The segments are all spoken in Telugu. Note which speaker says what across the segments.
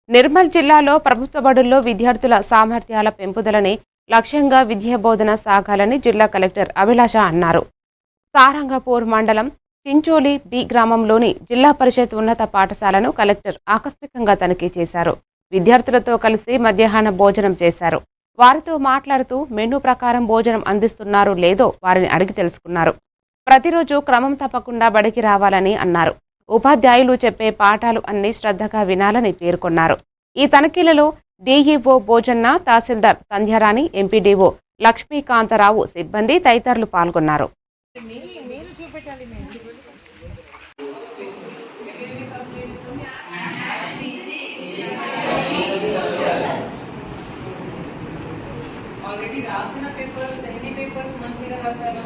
Speaker 1: నిర్మల్ జిల్లాలో ప్రభుత్వ బడుల్లో విద్యార్థుల సామర్థ్యాల పెంపుదలని లక్ష్యంగా విద్యా బోధన సాగాలని జిల్లా కలెక్టర్ అభిలాష అన్నారు. సారంగపూర్ మండలం చించోలి బి గ్రామంలోని జిల్లా పరిషత్ ఉన్నత పాఠశాలను కలెక్టర్ ఆకస్మికంగా తనిఖీ చేశారు. విద్యార్థులతో కలిసి మధ్యాహ్న భోజనం చేశారు. వారితో మాట్లాడుతూ మెనూ ప్రకారం భోజనం అందిస్తున్నారో లేదో వారిని అడిగి తెలుసుకున్నారు. ప్రతిరోజు క్రమం తప్పకుండా బడికి రావాలని అన్నారు. ఉపాధ్యాయులు చెప్పే పాఠాలు అన్ని శ్రద్ధగా వినాలని పేర్కొన్నారు. ఈ తనిఖీలలో డీఈఓ భోజన్న, తహసీల్దార్ సంధ్యారాణి, ఎంపీడీఓ లక్ష్మీకాంతరావు, సిబ్బంది తదితరులు పాల్గొన్నారు.
Speaker 2: ఆల్రెడీ రాసిన పేపర్స్ ఎన్ని పేపర్స్ మంచిగా రాశారా?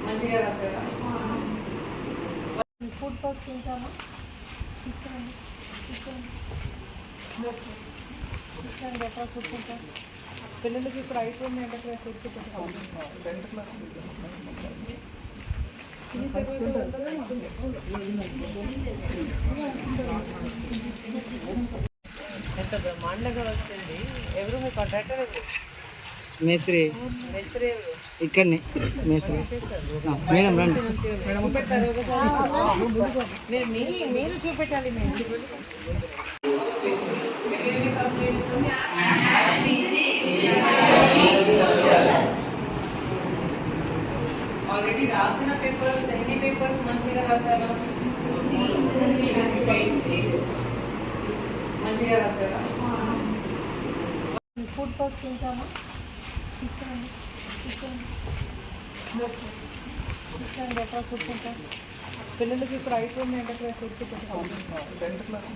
Speaker 2: మంచిగా రాశారా? ఫుడ్ ఫస్ట్ తింటామా? తీసుకోండి ఎక్కడ ఫుడ్ తింటాం. పిల్లలకి ఇప్పుడు అయిపోయింది అంటే ఫుడ్ టెన్త్ క్లాస్ ఎంత బ్రహ్మాండంగా వచ్చింది. ఎవరు మీ కాంట్రాక్టర్?
Speaker 3: మేస్త్రి
Speaker 2: మేస్త్రి
Speaker 3: ఇక్కడనే మేస్త్రి మేడం రండి.
Speaker 2: మీరు చూపెట్టాలి. ఆల్రెడీ రాసిన పేపర్స్ ఎన్ని పేపర్స్ మంచిగా రాశారా? మంచిగా రాశారా? ఫుడ్ ఫస్ట్ తింటామా? తీసుకోండి ఎక్కడ ఫుడ్ తింటాం. పిల్లలకి ఇప్పుడు అయిపోయింది అంటే ఫుడ్ టెన్త్ క్లాస్